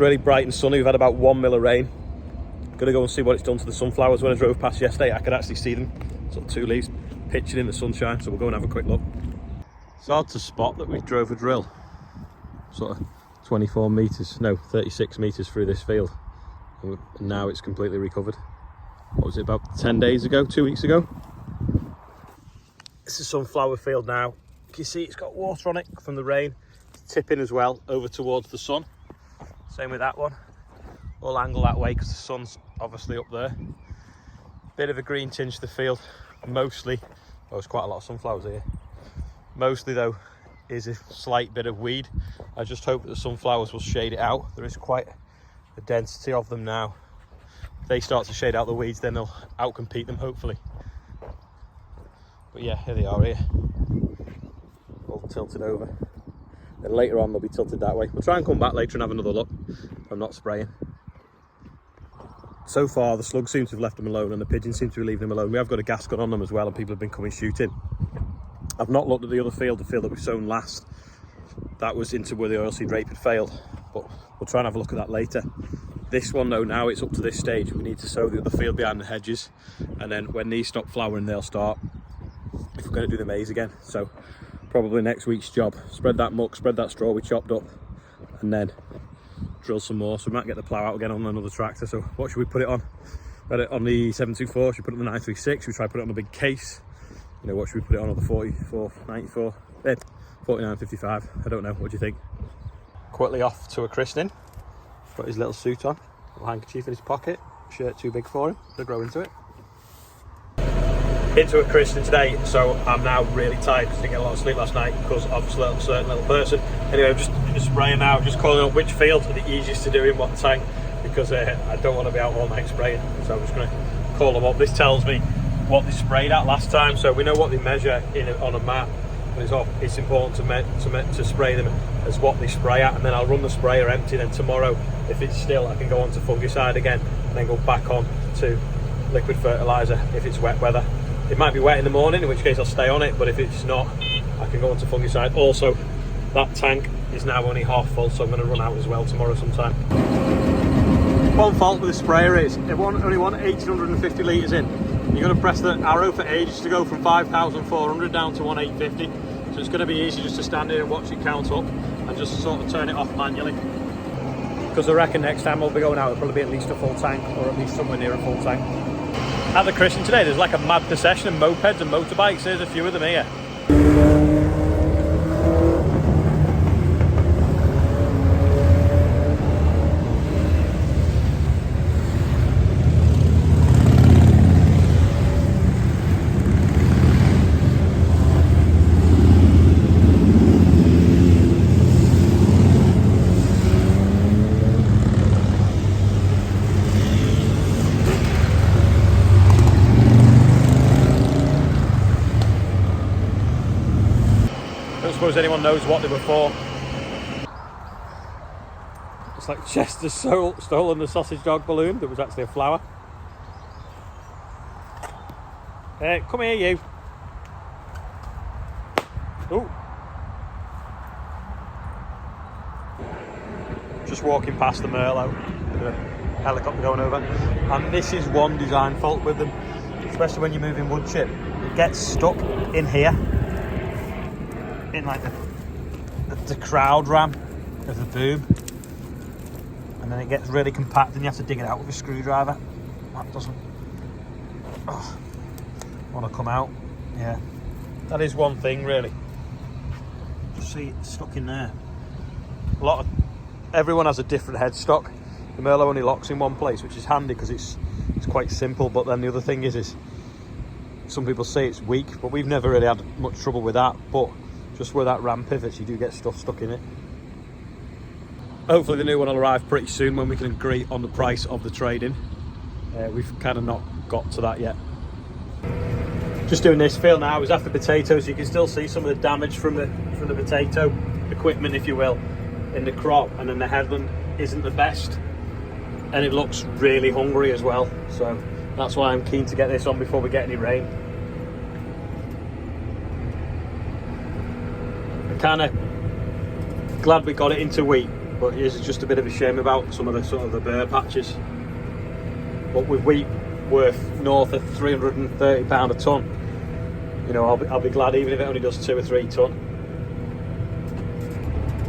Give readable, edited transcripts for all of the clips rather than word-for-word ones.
really bright and sunny. We've had about 1 mil of rain. Gonna go and see what it's done to the sunflowers. When I drove past yesterday, I could actually see them, sort of 2 leaves pitching in the sunshine, so we'll go and have a quick look. It's hard to spot that we drove a drill sort of 24 metres, no, 36 metres through this field, and now it's completely recovered. What was it, about 10 days ago, 2 weeks ago? This is sunflower field now. You can see it's got water on it from the rain. It's tipping as well over towards the sun. Same with that one. All angle that way because the sun's obviously up there. Bit of a green tinge to the field. Mostly, oh, there's quite a lot of sunflowers here. Mostly though is a slight bit of weed. I just hope that the sunflowers will shade it out. There is quite a density of them now. If they start to shade out the weeds, then they'll outcompete them hopefully. But yeah, here they are here. All tilted over. Then later on they'll be tilted that way. We'll try and come back later and have another look. I'm not spraying. So far the slugs seem to have left them alone and the pigeons seem to be leaving them alone. We have got a gas gun on them as well and people have been coming shooting. I've not looked at the other field, the field that we've sown last. That was into where the oilseed rape had failed, but we'll try and have a look at that later. This one though, now it's up to this stage, we need to sow the other field behind the hedges, and then when these stop flowering they'll start, if we're going to do the maize again. So probably next week's job, spread that muck, spread that straw we chopped up, and then drill some more. So we might get the plough out again on another tractor. So what should we put it on? Put it on the 724, should we put it on the 936, should we try to put it on a big case? You know, what should we put it on the 4494, 4955, I don't know, what do you think? Quickly off to a christening. Got his little suit on, little handkerchief in his pocket, shirt too big for him to grow into it. Into a christening today, so I'm now really tired because I didn't get a lot of sleep last night because of a certain little person. Anyway, I'm just in the spraying now, just calling up which fields are the easiest to do in what tank because I don't want to be out all night spraying, so I'm just going to call them up. This tells me what they sprayed at last time, so we know what they measure on a map, but it's important to spray them as what they spray at, and then I'll run the sprayer empty. Then tomorrow, if it's still, I can go on to fungicide again and then go back on to liquid fertilizer if it's wet weather. It might be wet in the morning, in which case I'll stay on it, but if it's not, I can go on to fungicide. Also, that tank is now only half full, so I'm going to run out as well tomorrow sometime. One fault with the sprayer is it only wants 1850 litres in. You're going to press the arrow for ages to go from 5,400 down to 1,850. So it's going to be easy just to stand here and watch it count up and just sort of turn it off manually. Because I reckon next time we'll be going out, it'll probably be at least a full tank, or at least somewhere near a full tank. At the christening today, there's like a mad procession of mopeds and motorbikes. There's a few of them here. I don't suppose anyone knows what they were for. It's like Chester's stolen the sausage dog balloon that was actually a flower. Come here, you. Oh. Just walking past the Merlot with a helicopter going over. And this is one design fault with them, especially when you're moving wood chip. It gets stuck in here, in like the crowd ram of the boom, and then it gets really compact and you have to dig it out with a screwdriver. That doesn't want to come out. Yeah, that is one thing really. Just see it's stuck in there. Everyone has a different headstock. The Merlot only locks in one place, which is handy because it's quite simple, but then the other thing is some people say it's weak, but we've never really had much trouble with that. But just where that ram pivots, you do get stuff stuck in it. Hopefully the new one will arrive pretty soon when we can agree on the price of the trade-in. We've kind of not got to that yet. Just doing this field now is after potatoes. You can still see some of the damage from the potato equipment, if you will, in the crop, and then the headland isn't the best, and it looks really hungry as well. So that's why I'm keen to get this on before we get any rain. Kind of glad we got it into wheat but it is just a bit of a shame about some of the sort of the bare patches. But with wheat worth north of £330 a tonne, you know, I'll be glad even if it only does 2 or 3 tonne.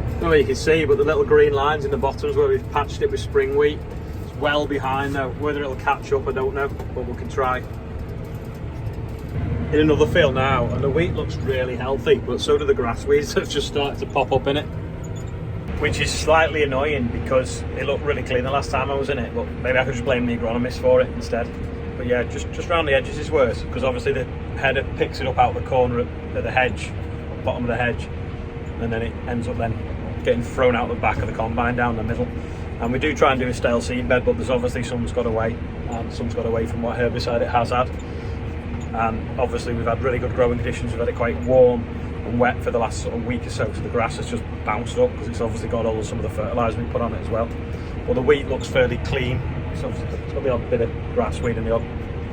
I don't know if you can see, but the little green lines in the bottoms where we've patched it with spring wheat, it's well behind now. Whether it'll catch up, I don't know, but we can try. In another field now, and the wheat looks really healthy, but so do the grass weeds that have just started to pop up in it, which is slightly annoying because it looked really clean the last time I was in it, but maybe I could just blame the agronomist for it instead. But yeah, just around the edges is worse, because obviously the header picks it up out the corner of the hedge, bottom of the hedge, and then it ends up then getting thrown out the back of the combine down the middle. And we do try and do a stale seed bed, but there's obviously some's got away, and some's got away from what herbicide it has had. And obviously we've had really good growing conditions. We've had it quite warm and wet for the last sort of week or so the grass has just bounced up because it's obviously got all some of the fertiliser we put on it as well. Well, the wheat looks fairly clean. It's got the odd bit of grass weed and the odd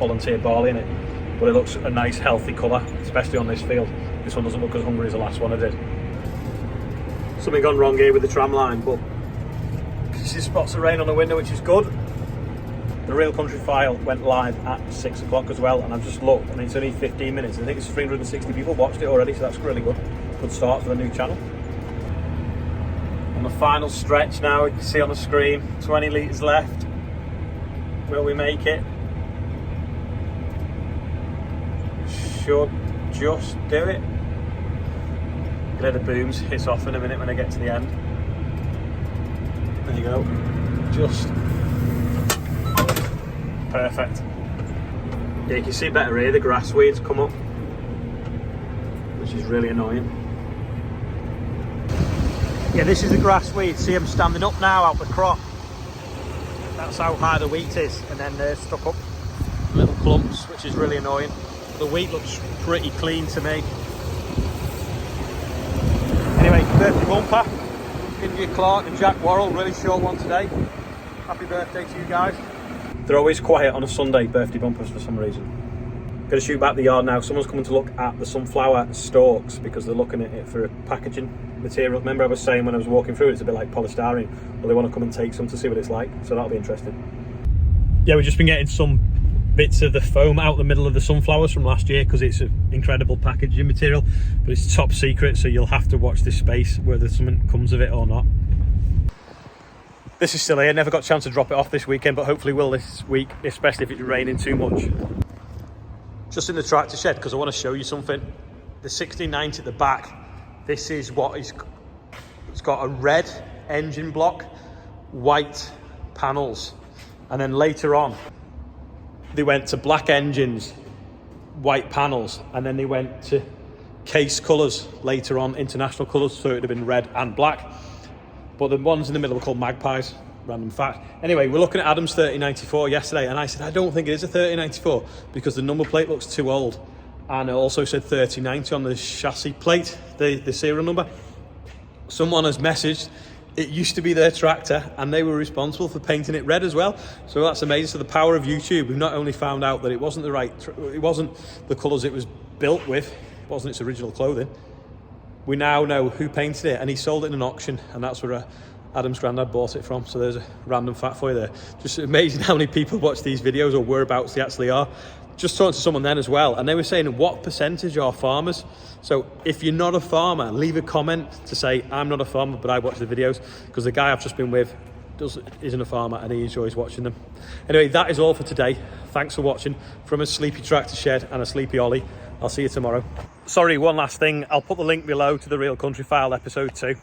volunteer barley in it, but it looks a nice healthy colour, especially on this field. This one doesn't look as hungry as the last one I did. Something gone wrong here with the tram line, but you see spots of rain on the window, which is good. The Real Country File went live at 6 o'clock as well, and I've just looked, and it's only 15 minutes. I think it's 360 people watched it already, so that's really good. Good start for the new channel. On the final stretch now, you can see on the screen, 20 litres left. Will we make it? Should just do it. You'll hear the booms hiss off in a minute when I get to the end. There you go. Just perfect. Yeah, you can see better here, the grass weeds come up, which is really annoying. Yeah, this is the grass weed. See them standing up now out the crop. That's how high the wheat is, and then they're stuck up little clumps, which is really annoying. The wheat looks pretty clean to me. Anyway, birthday bumper, India Clark and Jack Worrell, really short one today. Happy birthday to you guys. They're always quiet on a Sunday, birthday bumpers, for some reason. I'm going to shoot back the yard now. Someone's coming to look at the sunflower stalks because they're looking at it for packaging material. Remember I was saying when I was walking through, it's a bit like polystyrene. Well, they want to come and take some to see what it's like, so that'll be interesting. Yeah, we've just been getting some bits of the foam out the middle of the sunflowers from last year because it's an incredible packaging material, but it's top secret, so you'll have to watch this space whether something comes of it or not. This is still here. Never got a chance to drop it off this weekend, but hopefully will this week, especially if it's raining too much. Just in the tractor shed because I want to show you something. The 1690 at the back, this is what is, it's got a red engine block, white panels, and then later on they went to black engines, white panels, and then they went to case colours later on, international colours, so it would have been red and black. But the ones in the middle were called Magpies, random fact. Anyway, we're looking at Adam's 3094 yesterday, and I said, I don't think it is a 3094 because the number plate looks too old. And it also said 3090 on the chassis plate, the serial number. Someone has messaged, it used to be their tractor, and they were responsible for painting it red as well. So that's amazing. So the power of YouTube, we've not only found out that it wasn't it wasn't the colours it was built with, it wasn't its original clothing. We now know who painted it, and he sold it in an auction, and that's where Adam's granddad bought it from. So there's a random fact for you there. Just amazing how many people watch these videos or whereabouts they actually are. Just talking to someone then as well, and they were saying what percentage are farmers. So if you're not a farmer, leave a comment to say I'm not a farmer but I watch the videos, because the guy I've just been with isn't a farmer and he enjoys watching them. Anyway, that is all for today. Thanks for watching from a sleepy tractor shed and a sleepy Ollie. I'll see you tomorrow. Sorry, one last thing. I'll put the link below to the Real Country File episode 2.